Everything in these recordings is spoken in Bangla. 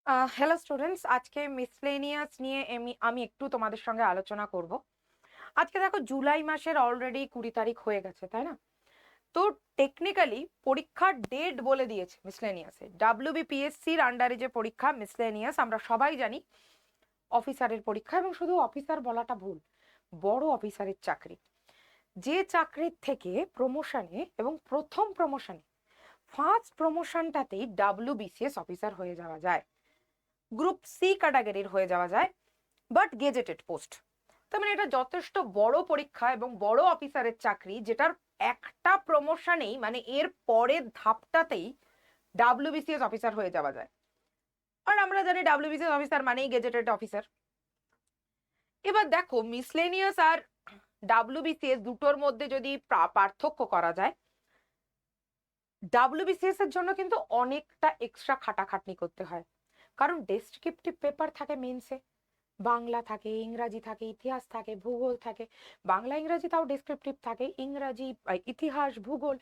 হ্যালো স্টুডেন্টস, আজকে মিসলেনিয়াস নিয়ে আমি একটু তোমাদের সঙ্গে আলোচনা করব। আজকে দেখো জুলাই মাসের অলরেডি 20 তারিখ হয়ে গেছে, তাই না? তো টেকনিক্যালি পরীক্ষার ডেট বলে দিয়েছে মিসলেনিয়াসে। ডাব্লিউবিপিএসসির আন্ডারে যে পরীক্ষা মিসলেনিয়াস, আমরা সবাই জানি অফিসারের পরীক্ষা, এবং শুধু অফিসার বলাটা ভুল, বড় অফিসারের চাকরি। যে চাকরির থেকে প্রমোশনে এবং প্রথম প্রমোশনে ফার্স্ট প্রমোশনটাতেই ডাব্লিউবিসিএস অফিসার হয়ে যাওয়া যায়, গ্রুপ সি ক্যাটাগরির হয়ে যাওয়া যায়, বাট গেজেটেড পোস্ট। তার মানে এটা যথেষ্ট বড় পরীক্ষা এবং বড় অফিসারের চাকরি, যেটার একটা প্রমোশনেই মানে এর পরের ধাপটাতেই ডাব্লিউবিসিএস অফিসার হয়ে যাওয়া যায়। আর আমরা জানি ডাব্লিউবিসিএস অফিসার মানেই গেজেটেড অফিসার। এবার দেখো মিসলেনিয়াস আর ডাব্লিউবিসিএস দুটোর মধ্যে যদি পার্থক্য করা যায়, ডাব্লিউবিসিএস এর জন্য কিন্তু অনেকটা এক্সট্রা খাটাখাটনি করতে হয়, কারণ ডেসক্রিপটিভ পেপার থাকে মেন্সে। বাংলা থাকে, ইংরাজি থাকে, ইতিহাস থাকে, ভূগোল থাকে। বাংলা ইংরাজি তাও ডেসক্রিপটিভ থাকে, ইংরাজি ইতিহাস ভূগোল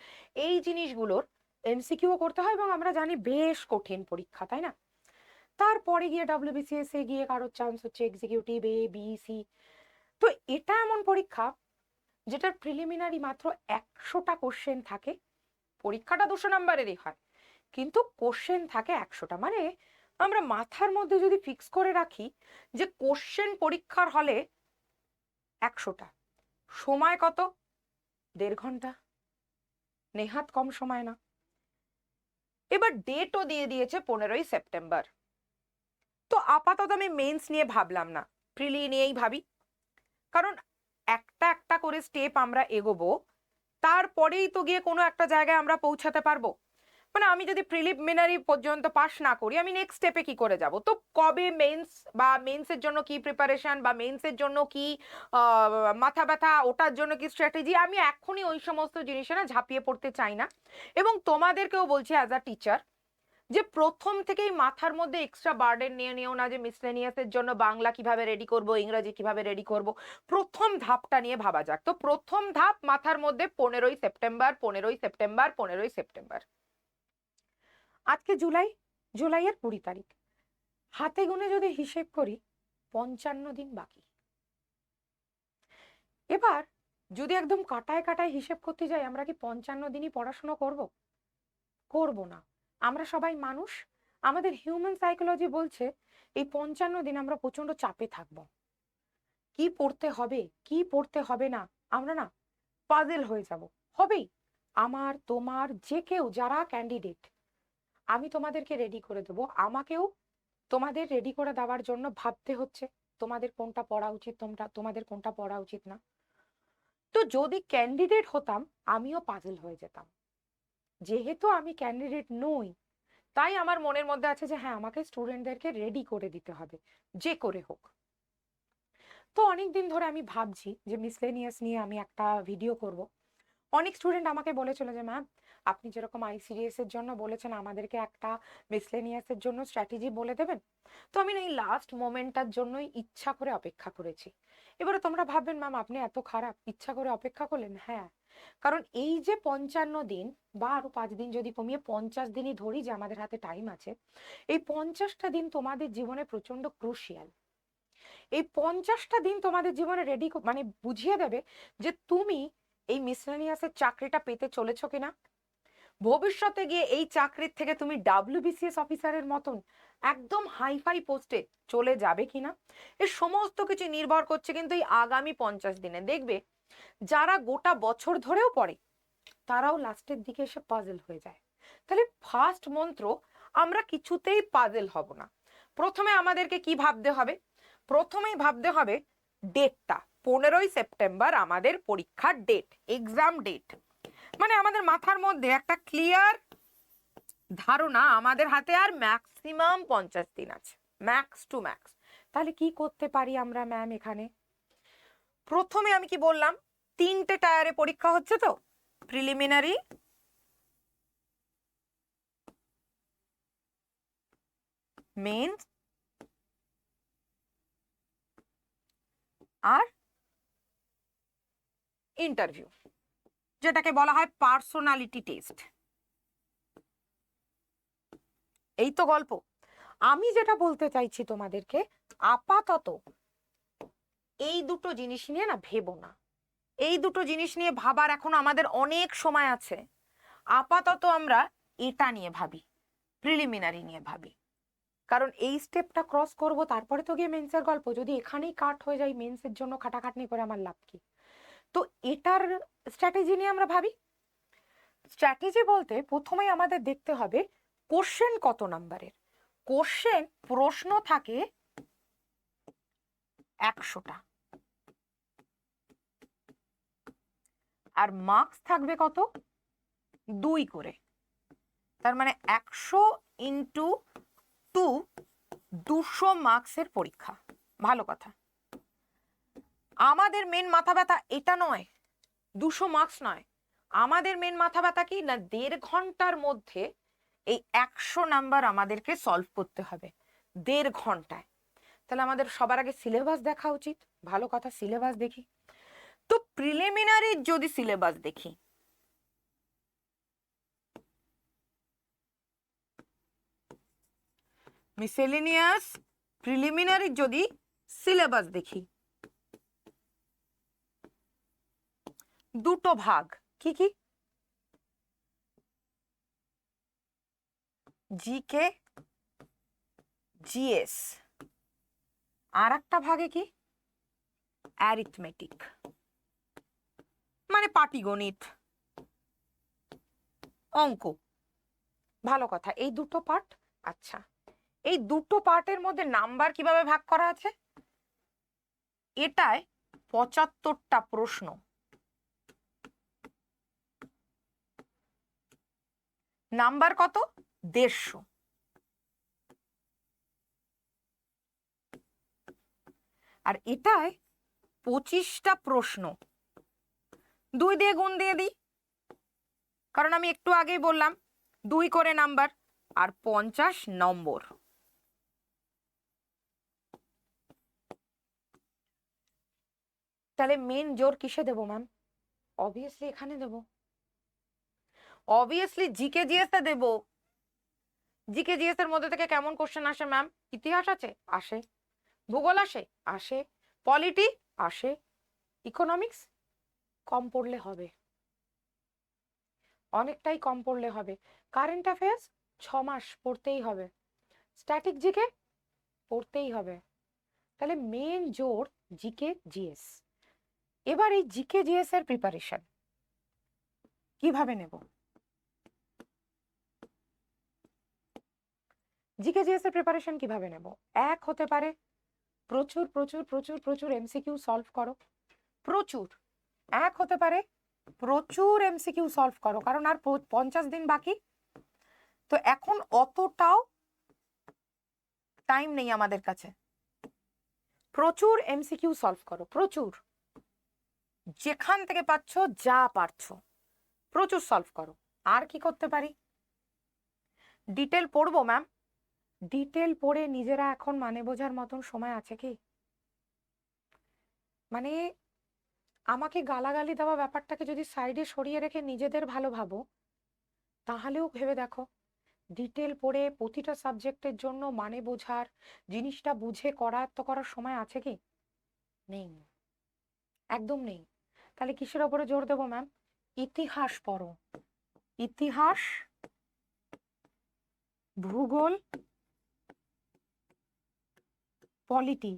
এই জিনিসগুলোর এমসিকিউ করতে হয়, এবং আমরা জানি বেশ কঠিন পরীক্ষা, তাই না? তারপরে গিয়ে ডাব্লিউবিসিএস এ গিয়ে কারোর চান্স হচ্ছে এক্সিকিউটিভ এ বি সি। তো এটা এমন পরীক্ষা যেটার প্রিলিমিনারি মাত্র 100টা কোশ্চেন থাকে। পরীক্ষাটা 200 নম্বরেরই হয়, কিন্তু কোশ্চেন থাকে 100টা। মানে আমরা মাথার মধ্যে যদি ফিক্স করে রাখি যে কোশ্চেন পরীক্ষার হলে 100টা, সময় কত? 1.5 ঘন্টা, নেহাত কম সময় না। এবার ডেটও দিয়ে দিয়েছে 15ই সেপ্টেম্বর। তো আপাতত আমি মেন্স নিয়ে ভাবলাম না, প্রিলি নিয়েই ভাবি। কারণ একটা একটা করে স্টেপ আমরা এগোবো, তারপরেই তো গিয়ে কোনো একটা জায়গায় আমরা পৌঁছাতে পারবো। মানে আমি যদি প্রিলিমিনারি পর্যন্ত পাস না করি, আমি নেক্সট স্টেপে কি করে যাব? তো কবে মেন্স, বা মেন্সের জন্য কি প্রিপারেশন, বা মেন্সের জন্য কি মাথা ব্যথা, ওটার জন্য কি স্ট্র্যাটেজি, আমি এখনই ওই সমস্ত জিনিসে না ঝাঁপিয়ে পড়তে চাই না। এবং তোমাদেরকেও বলছি অ্যাজ আ টিচার, যে প্রথম থেকেই মাথার মধ্যে এক্সট্রা বার্ডেন নিয়ে নিও না যে মিসলেনিয়াসের জন্য বাংলা কিভাবে রেডি করব, ইংরাজি কিভাবে রেডি করব। প্রথম ধাপটা নিয়ে ভাবা যাক। তো প্রথম ধাপ মাথার মধ্যে 15ই সেপ্টেম্বর, 15ই সেপ্টেম্বর, 15ই সেপ্টেম্বর। আজকে জুলাই, জুলাইয়ের 20 তারিখ। হাতে গুনে যদি হিসেব করি, 55 দিন বাকি। এবার যদি একদম কাটায় কাটায় হিসেব করতে যাই, আমরা কি 55 দিনই পড়াশোনা করব? করব না। আমরা সবাই মানুষ, আমাদের হিউম্যান সাইকোলজি বলছে এই 55 দিন আমরা প্রচন্ড চাপে থাকব। কি পড়তে হবে, কি পড়তে হবে না, আমরা না পাজেল হয়ে যাব। হবেই। আমার, তোমার, যে কেউ যারা ক্যান্ডিডেট, আমি তোমাদেরকে রেডি করে দেবো। আমাকেও তোমাদের রেডি করে দেওয়ার জন্য ভাবতে হচ্ছে তোমাদের কোনটা পড়া উচিত, তোমাদের কোনটা পড়া উচিত না। তো যদি ক্যান্ডিডেট হতাম, আমিও পাজল হয়ে যেতাম। যেহেতু আমি ক্যান্ডিডেট নই, তাই আমার মনের মধ্যে আছে যে হ্যাঁ, আমাকে স্টুডেন্টদেরকে রেডি করে দিতে হবে, যে করে হোক। তো অনেকদিন ধরে আমি ভাবছি যে মিসলেনিয়াস নিয়ে আমি একটা ভিডিও করব। অনেক স্টুডেন্ট আমাকে বলেছিল যে ম্যাম, আপনি যেরকম আইসিডিএস এর জন্য বলেছেন, আমাদেরকে একটা মিসলেনিয়াস এর জন্য স্ট্র্যাটেজি বলে দেবেন। তো আমি না এই লাস্ট মোমেন্টটার জন্যই ইচ্ছা করে অপেক্ষা করেছি। এবারে তোমরা ভাববেন ম্যাম আপনি এত খারাপ, ইচ্ছা করে অপেক্ষা করলেন। হ্যাঁ, কারণ এই যে 55 দিন, বা আরো 5 দিন যদি কমিয়ে 50 দিনই ধরি যে আমাদের হাতে টাইম আছে, এই 50টা দিন তোমাদের জীবনে প্রচন্ড ক্রুশিয়াল। এই 50টা দিন তোমাদের জীবনে রেডি, মানে বুঝিয়ে দেবে যে তুমি এই মিসলেনিয়াসের চাকরিটা পেতে চলেছো কিনা। ভবিষ্যতে গিয়ে এই চাকরির থেকে তুমি ডাব্লিউবিসিএস অফিসারের মতন একদম হাইফাই পোস্টে চলে যাবে কিনা। এর সমস্ত কিছু নির্ভর করছে কিন্তু এই আগামী 50 দিনে। দেখবে যারা গোটা বছর ধরেও পড়ে, তারাও লাস্টের দিকে এসে পাজল হয়ে যায়। তাহলে ফার্স্ট মন্ত্র, আমরা কিছুতেই পাজল হব না। প্রথমে আমাদেরকে কি ভাবতে হবে? প্রথমেই ভাবতে হবে ডেটটা। 15ই সেপ্টেম্বর আমাদের পরীক্ষার ডেট, এক্সাম ডেট। মানে আমাদের মাথার মধ্যে একটা ক্লিয়ার ধারণা আমাদের হাতে আর ম্যাক্সিমাম 50 দিন আছে, ম্যাক্স টু ম্যাক্স। তাহলে কি করতে পারি আমরা ম্যাম এখানে? প্রথমে আমি কি বললাম, 3টে টায়ারে পরীক্ষা হচ্ছে। তো প্রিলিমিনারি, মেন্স আর ইন্টারভিউ, যেটাকে বলা হয় পার্সোনালিটি টেস্ট। এই তো গল্প। আমি যেটা বলতে চাইছি তোমাদেরকে, আপাতত এই দুটো জিনিস নিয়ে না ভেবো না, এই দুটো জিনিস নিয়ে ভাবার এখন আমাদের অনেক সময় আছে। আপাতত আমরা এটা নিয়ে ভাবি, প্রিলিমিনারি নিয়ে ভাবি, কারণ এই স্টেপটা ক্রস করব, তারপরে তো গিয়ে মেন্সের গল্প। যদি এখানেই কাট হয়ে যায় মেন্সের জন্য খাটাখাটনি করে, আমার লাভ কি? তো এটার স্ট্র্যাটেজি নিয়ে আমরা ভাবি। স্ট্র্যাটেজি বলতে প্রথমেই আমাদের দেখতে হবে কোশ্চেন কত নাম্বারের। কোশ্চেন, প্রশ্ন থাকে 100টা, আর মার্কস থাকবে কত? 2 করে। তার মানে 100 ইন্টু 2, 200 মার্কসের পরীক্ষা। ভালো কথা। আমাদের মেন মাথা ব্যথা এটা নয়, 200 মার্কস নয়। আমাদের মেন মাথা ব্যথা কি না, 1.5 ঘন্টার মধ্যে এই 100 নাম্বার আমাদেরকে সলভ করতে হবে 1.5 ঘন্টায়। তাহলে আমাদের সবার আগে সিলেবাস দেখা উচিত। ভালো কথা, সিলেবাস দেখি। তো প্রিলিমিনারি যদি সিলেবাস দেখি, মিসেলেনিয়াস প্রিলিমিনারি যদি সিলেবাস দেখি, দুটো ভাগ। কি কি? GK, GS. আর একটা ভাগে কি? অ্যারিথমেটিক, মানে পাটিগণিত, অঙ্ক। ভালো কথা, এই দুটো পার্ট। আচ্ছা, এই দুটো পার্টের মধ্যে নাম্বার কিভাবে ভাগ করা আছে? এটায় 75টা প্রশ্ন, নাম্বার কত? 150। আর এটায় 25টা প্রশ্ন, 2 দিয়ে গুণ দিয়ে দিই, কারণ আমি একটু আগেই বললাম 2 করে নাম্বার, আর 50 নম্বর। তাহলে মেন জোর কিসে দেবো ম্যাম? অবভিয়াসলি এখানে দেবো, অবভিয়াসলি জিকে জিএস এ দেবো। জিকে জিএস এর মধ্যে থেকে কেমন কোশ্চেন আসে ম্যাম? ইতিহাস আছে, আসে। ভূগোল আসে, আসে। পলিটি আসে। ইকোনমিক্স কম পড়লে হবে, অনেকটাই কম পড়লে হবে। কারেন্ট অ্যাফেয়ার্স 6 মাস পড়তেই হবে। স্ট্যাটিক জিকে পড়তেই হবে। তাহলে মেন জোর জিকে জিএস। এবার এই জিকে জিএস এর প্রিপারেশন কিভাবে নেব? জিকে জিএস এর প্রিপারেশন কিভাবে নেব? এক হতে পারে প্রচুর প্রচুর প্রচুর প্রচুর এমসিকিউ সলভ করো, প্রচুর। এক হতে পারে প্রচুর এমসিকিউ সলভ করো, কারণ আর 50 দিন বাকি। তো এখন অতটাও টাইম নেই আমাদের কাছে। প্রচুর এমসিকিউ সলভ করো, প্রচুর, যেখান থেকে পাচ্ছ যা পারছো প্রচুর সলভ করো। আর কি করতে পারি? ডিটেল পড়বো ম্যাম। ডিটেল পড়ে নিজেরা এখন মানে বোঝার মতন সময় আছে কি? মানে আমাকে গালাগালি দেওয়া ব্যাপারটাকে যদি সাইডে সরিয়ে রেখে নিজেদের ভালো ভাবো, তাহলেও ভেবে দেখো ডিটেল পড়ে প্রতিটা সাবজেক্টের জন্য মানে বোঝার জিনিসটা বুঝে করায়ত্ত করার সময় আছে কি? নেই, একদম নেই। তাহলে কিসের ওপরে জোর দেবো ম্যাম? ইতিহাস পড়ো, ইতিহাস, ভূগোল, পলিটি।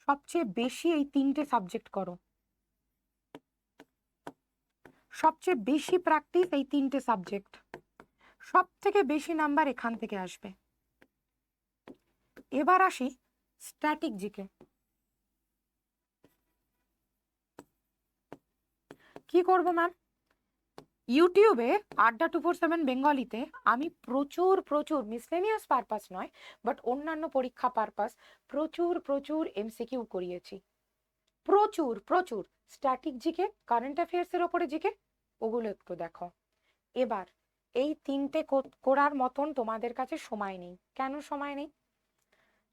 সবচেয়ে বেশি এই 3টে সাবজেক্ট করো, সবচেয়ে বেশি প্র্যাকটিস এই 3টে সাবজেক্ট, সব থেকে বেশি নাম্বার এখান থেকে আসবে। এবার আসি স্ট্যাটিক জিকে। কি করব ম্যাম? ইউটিউবে আড্ডা 247 বেঙ্গলিতে আমি প্রচুর প্রচুর মিসলেনিয়াস পারপাস নয়, বাট অন্যান্য পরীক্ষা পারপাস প্রচুর প্রচুর এমসিকিউ করিয়েছি। প্রচুর প্রচুর স্ট্যাটিক জিকে, কারেন্ট অ্যাফেয়ার্স এর ওপরে জিকে, ওগুলো একটু দেখো। এবার এই 3টে করার মতন তোমাদের কাছে সময় নেই। কেন সময় নেই?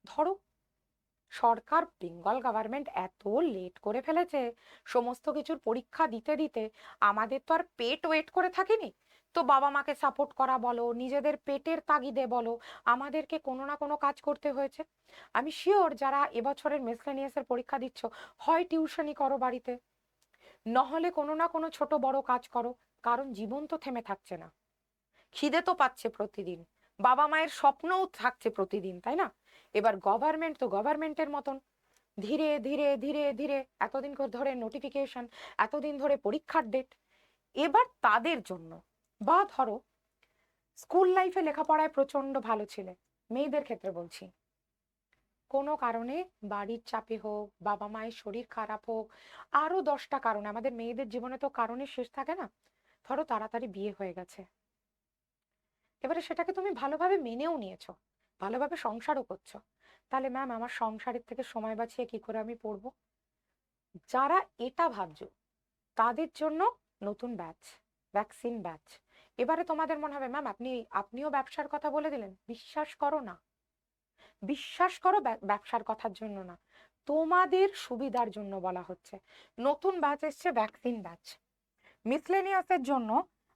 ধরো সরকার, বেঙ্গল গভর্নমেন্ট এত লেট করে ফেলেছে সমস্ত কিছুর পরীক্ষা দিতে দিতে, আমাদের তো আর পেট ওয়েট করে থাকিনি। তো বাবা মাকে সাপোর্ট করা বলো, নিজেদের পেটের তাগিদে বলো, আমাদেরকে কোনো না কোনো কাজ করতে হয়েছে। আমি শিওর যারা এবছরের মিসলেনিয়াসের পরীক্ষা দিচ্ছ, হয় টিউশনই করো বাড়িতে, নহলে কোনো না কোনো ছোট বড় কাজ করো, কারণ জীবন তো থেমে থাকছে না। খিদে তো পাচ্ছে প্রতিদিন, বাবা মায়ের স্বপ্নও থাকছে প্রতিদিন, তাই না? এবার গভর্নমেন্ট তো গভর্নমেন্টের মতন ধীরে ধীরে ধীরে ধীরে এতদিন ধরে নোটিফিকেশন, এতদিন ধরে পরীক্ষার ডেট। এবার তাদের জন্য, বা ধরো স্কুল লাইফে লেখাপড়ায় প্রচন্ড ভালো ছিলে, মেয়েদের ক্ষেত্রে বলছি, কোনো কারণে বাড়ির চাপে হোক, বাবা মায়ের শরীর খারাপ হোক, আরো 10টা কারণে, আমাদের মেয়েদের জীবনে তো কারণের শেষ থাকে না, ধরো তাড়াতাড়ি বিয়ে হয়ে গেছে, এবারে সেটাকে তুমি ভালোভাবে মেনেও নিয়েছো, ভালোভাবে সংসারও করছো, তাহলে ম্যাম আমার সংসারের থেকে সময় বাঁচিয়ে কি করে আমি পড়বো? যারা এটা ভাবছো তাদের জন্য নতুন ব্যাচ, ভ্যাকসিন ব্যাচ। এবারে তোমাদের মনে হবে ম্যাম আপনিও ব্যবসার কথা বলে দিলেন। বিশ্বাস করো না, বিশ্বাস করো, ব্যবসার কথার জন্য না, তোমাদের সুবিধার জন্য বলা হচ্ছে। নতুন ব্যাচ এসছে, ভ্যাকসিন ব্যাচ। মিসলেনিয়াসের জন্য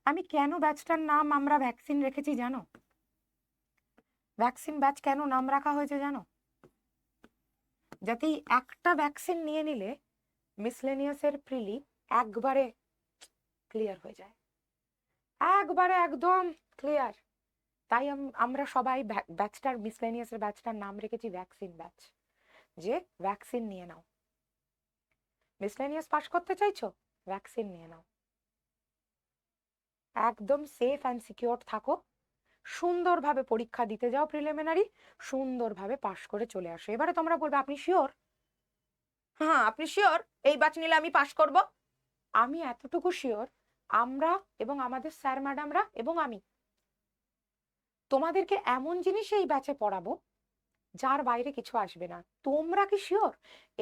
আমি কেন ব্যাচটার নাম আমরা ভ্যাকসিন রেখেছি জানো? ভ্যাকসিন ব্যাচ কেন নাম রাখা হয়েছে জানো? যাতে একটা ভ্যাকসিন নিয়ে নিলে মিসলেনিয়াসের প্রিলি একবারে ক্লিয়ার হয়ে যায়, একবারে একদম ক্লিয়ার। তাই আমরা সবাই ব্যাচটার, মিসলেনিয়াসের ব্যাচটার নাম রেখেছি ভ্যাকসিন ব্যাচ, যে ভ্যাকসিন নিয়ে নাও। মিসলেনিয়াস পাস করতে চাইছো, ভ্যাকসিন নিয়ে নাও, একদম সেফ অ্যান্ড সিকিউর থাকো, সুন্দরভাবে পরীক্ষা দিতে যাও, প্রিলিমিনারি সুন্দরভাবে পাশ করে চলে আসো। এবারে তোমরা বলবে আপনি শিওর? হ্যাঁ আপনি শিওর এই ব্যাচ নিলে আমি পাশ করব? আমি এতটুকু শিওর, আমরা এবং আমাদের স্যার ম্যাডামরা এবং আমি তোমাদেরকে এমন জিনিস এই ব্যাচে পড়াবো যার বাইরে কিছু আসবে না। তোমরা কি শিওর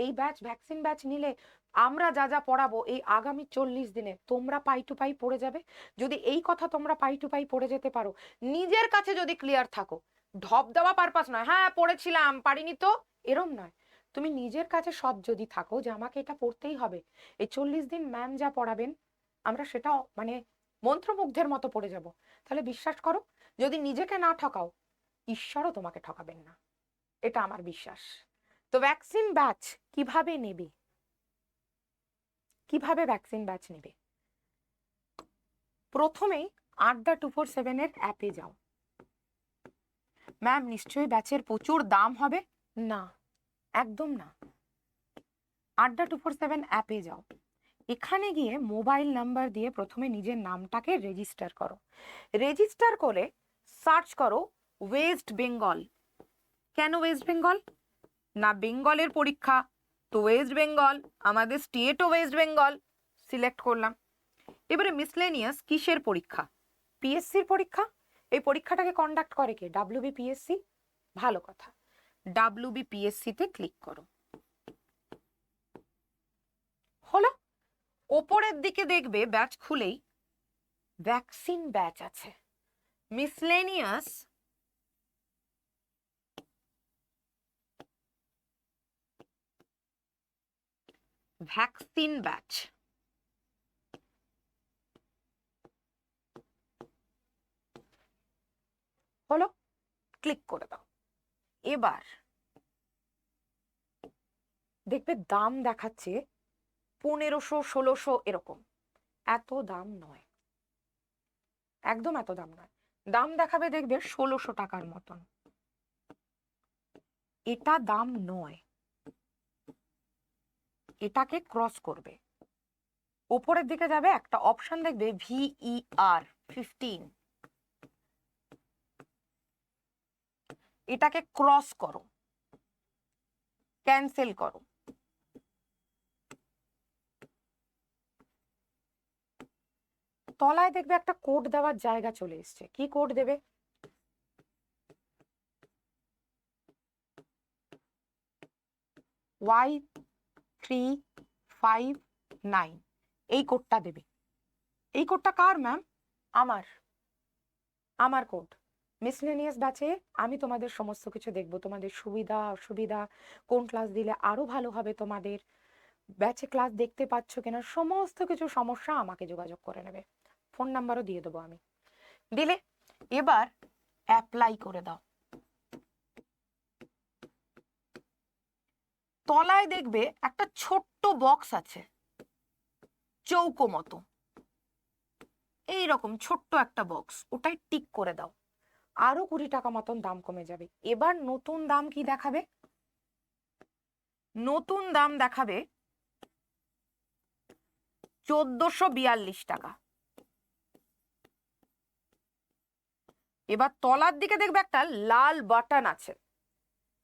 এই ব্যাচ, ভ্যাকসিন ব্যাচ নিলে আমরা যা যা পড়াবো এই আগামী 40 দিনে তোমরা পাই টু পাই পড়ে যাবে? যদি এই কথা তোমরা পাই টু পাই পড়ে যেতে পারো, নিজের কাছে যদি ক্লিয়ার থাকো, ঢপ দেওয়া পারপাস নয়, হ্যাঁ পড়েছিলাম পারিনি তো, এরম নয়, তুমি নিজের কাছে সৎ যদি থাকো যে আমাকে এটা পড়তেই হবে, এই 40 দিন ম্যাম যা পড়াবেন আমরা সেটা মানে মন্ত্রমুগ্ধের মতো পড়ে যাব, তাহলে বিশ্বাস করো, যদি নিজেকে না ঠকাও ঈশ্বরও তোমাকে ঠকাবেন না, এটা আমার বিশ্বাস। তো ভ্যাকসিন ব্যাচ কিভাবে নেবে, কিভাবে ভ্যাকসিন ব্যাচ নেবে? প্রথমেই Adda247 অ্যাপে যাও। ম্যাম নিশ্চয়ই ব্যাচের প্রচুর দাম হবে? না, একদম না। Adda247 অ্যাপে যাও, এখানে গিয়ে মোবাইল নাম্বার দিয়ে প্রথমে নিজের নামটাকে রেজিস্টার করো, রেজিস্টার করে সার্চ করো ওয়েস্ট বেঙ্গল। কেন ওয়েস্ট বেঙ্গল? না বেঙ্গলের পরীক্ষা তো ওয়েস্ট বেঙ্গল, আমাদের স্টেটও ওয়েস্ট বেঙ্গল, সিলেক্ট করলাম। এবারে মিসলেনিয়াস কিসের পরীক্ষা? পিএসসির পরীক্ষা। এই পরীক্ষাটাকে কন্ডাক্ট করে কে? WBPSC। ভালো কথা, WBPSC তে ক্লিক করো। হলো, ওপরের দিকে দেখবে ব্যাচ খুলেই ভ্যাকসিন ব্যাচ আছে, মিসলেনিয়াস ভ্যাকসিন ব্যাচ। হলো, ক্লিক করে দাও। এবার দেখবে দাম দেখাচ্ছে 1500 1600 এরকম, এত দাম নয়, একদম এত দাম নয়, দাম দেখাবে দেখবে 1600 টাকার মতন, এটা দাম নয়, এটাকে ক্রস করবে, ওপরের দিকে যাবে একটা অপশন দেখবে VER 15, এটাকে ক্রস করো, ক্যান্সেল করো। তলায় দেখবে একটা কোড দেওয়ার জায়গা চলে এসছে, কি কোড দেবে? Y359, এই কোডটা দেবে। এই কোডটা কার ম্যাম? আমার, আমার কোড। মিসলেনিয়াস ব্যাচে আমি তোমাদের সমস্ত কিছু দেখবো, তোমাদের সুবিধা অসুবিধা, কোন ক্লাস দিলে আরো ভালো হবে, তোমাদের ব্যাচে ক্লাস দেখতে পাচ্ছ কিনা, সমস্ত কিছু সমস্যা আমাকে যোগাযোগ করে নেবে, ফোন নাম্বারও দিয়ে দেবো আমি। দিলে এবার অ্যাপ্লাই করে দাও। তলায় দেখবে একটা ছোট্ট বক্স আছে, চৌকো মতো, এইরকম ছোট্ট একটা বক্স, ওটাই টিক করে দাও। আরো 20 টাকা মতন দাম কমে যাবে। এবার নতুন দাম কি দেখাবে? নতুন দাম দেখাবে 1442 টাকা। এবার তলার দিকে দেখবে একটা লাল বাটন আছে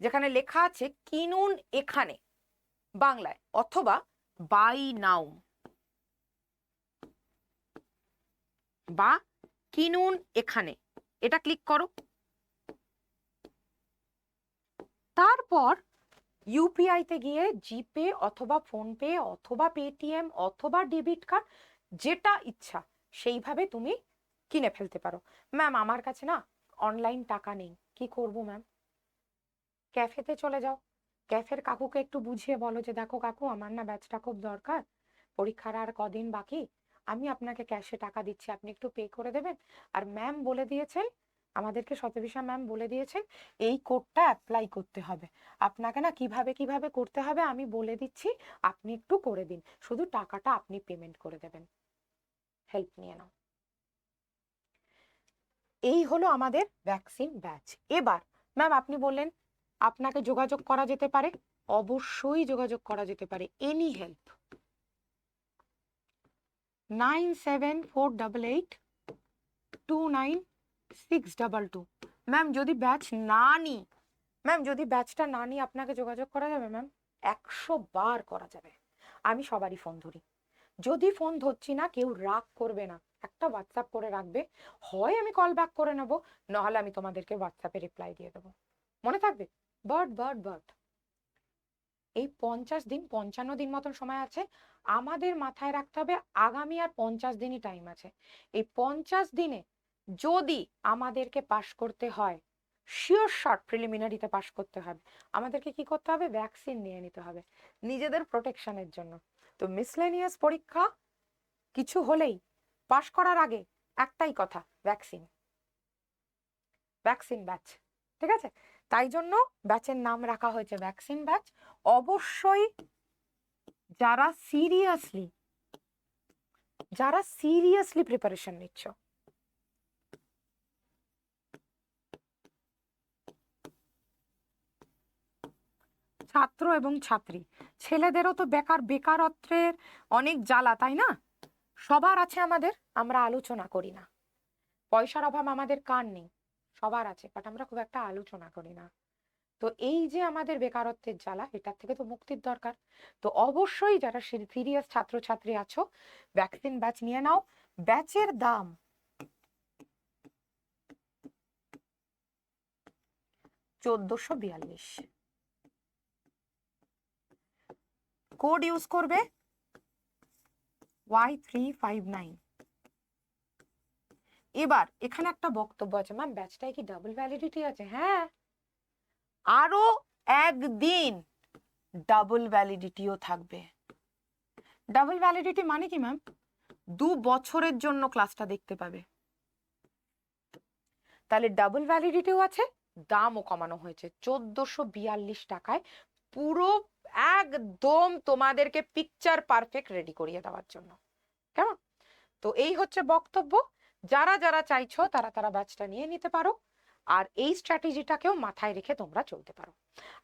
যেখানে লেখা আছে কিনুন এখানে বাংলায়, অথবা বাই নাও বা কিনুন এখানে, এটা ক্লিক করো। তারপর ইউপিআই তে গিয়ে জিপে অথবা ফোনপে অথবা পেটিএম অথবা ডেবিট কার্ড, যেটা ইচ্ছা সেইভাবে তুমি কিনে ফেলতে পারো। ম্যাম আমার কাছে না অনলাইন টাকা নেই, কি করব ম্যাম? ক্যাফেতে চলে যাও, ক্যাফের কাকুকে একটু বুঝিয়ে বলো যে দেখো কাকু আমার না ব্যাচটা খুব দরকার, পরীক্ষার আর কদিন বাকি, আমি আপনাকে ক্যাশে টাকা দিচ্ছি, আপনি একটু পে করে দেবেন। আর ম্যাম বলে দিয়েছেন, আমাদেরকে শতবিশা ম্যাম বলে দিয়েছেন এই কোডটা অ্যাপ্লাই করতে হবে, আপনাকে না কিভাবে কিভাবে করতে হবে আমি বলে দিচ্ছি, আপনি একটু করে দিন, শুধু টাকাটা আপনি পেমেন্ট করে দেবেন, হেল্প নিয়ে নাও। এই হলো আমাদের ভ্যাকসিন ব্যাচ। এবার ম্যাম আপনি বললেন আপনাকে যোগাযোগ করা যেতে পারে, অবশ্যই যোগাযোগ করা যেতে পারে, এনি হেল্প 9748829622। ম্যাম যদি ব্যাচ না নিই, ম্যাম যদি ব্যাচটা না নিই আপনাকে যোগাযোগ করা যাবে ম্যাম? 100 বার করা যাবে, আমি সবারই ফোন ধরি। যদি ফোন ধরছি না কেউ রাগ করবে না, একটা হোয়াটসঅ্যাপ করে রাখবে, হয় আমি কল ব্যাক করে নেব, নাহলে আমি তোমাদেরকে হোয়াটসঅ্যাপে রিপ্লাই দিয়ে দেবো, মনে থাকবে। বাট বাট বাট এই 50 দিন 55 দিন মতন সময় আছে, আমাদের মাথায় রাখতে হবে আগামী আর 50 দিনই টাইম আছে। এই 50 দিনে যদি আমাদেরকে পাশ করতে হয়, শিওর শর্ট প্রিলিমিনারিতে পাশ করতে হবে, আমাদেরকে কি করতে হবে? ভ্যাকসিন নিয়ে নিতে হবে নিজেদের প্রোটেকশনের জন্য। তো মিসলেনিয়াস পরীক্ষা কিছু হলেই পাশ করার আগে একটাই কথা, ভ্যাকসিন, ভ্যাকসিন ব্যাচ, ঠিক আছে? তাই জন্য ব্যাচের নাম রাখা হয়েছে ভ্যাকসিন ব্যাচ। অবশ্যই যারা সিরিয়াসলি প্রিপারেশন নিচ্ছ, ছাত্র এবং ছাত্রী, ছেলেদেরও তো বেকারত্বের অনেক জ্বালা, তাই না? সবার আছে, আমাদের, আমরা আলোচনা করি না, পয়সার অভাব আমাদের কার নেই, সবার আছে, বাট আমরা খুব একটা আলোচনা করি না। তো এই যে আমাদের বেকারত্বের জ্বালা, এটার থেকে তো মুক্তির দরকার। তো অবশ্যই যারা সিরিয়াস ছাত্রছাত্রী আছো, ভ্যাকসিন ব্যাচ নিয়ে নাও। ব্যাচের দাম 1442, কোড ইউজ করবে Y359। এবার এখানে একটা বক্তব্য আছে, ম্যাম ব্যাচটায় কি ডাবল ভ্যালিডিটি আছে? হ্যাঁ, আরো একদিন ডাবল ভ্যালিডিটিও থাকবে। ডাবল ভ্যালিডিটি মানে কি ম্যাম? 2 বছরের জন্য ক্লাসটা দেখতে পাবে। তাহলে ডাবল ভ্যালিডিটিও আছে, দামও কমানো হয়েছে 1442 টাকায়, পুরো একদম তোমাদেরকে পিকচার পারফেক্ট রেডি করিয়ে দেওয়ার জন্য, কেমন? তো এই হচ্ছে বক্তব্য। যারা যারা চাইছো তারা তারা ব্যাচটা নিয়ে নিতে পারো, আর এই স্ট্র্যাটেজিটাকেও মাথায় রেখে তোমরা চলতে পারো।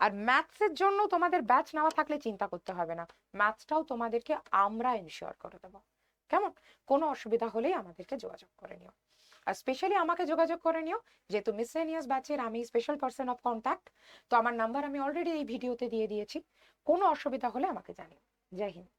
আর ম্যাথসের জন্য তোমাদের ব্যাচ নেওয়া থাকলে চিন্তা করতে হবে না, ম্যাথসটাও তোমাদেরকে আমরা এনশিওর করে দেবো, কেমন? কোনো অসুবিধা হলেই আমাদেরকে যোগাযোগ করে নিও, আর স্পেশালি আমাকে যোগাযোগ করে নিও, যেহেতু মিসলেনিয়াস ব্যাচের আমি স্পেশাল পার্সন অফ কন্ট্যাক্ট। তো আমার নাম্বার আমি অলরেডি এই ভিডিওতে দিয়ে দিয়েছি, কোনো অসুবিধা হলে আমাকে জানিও। জয় হিন্দ।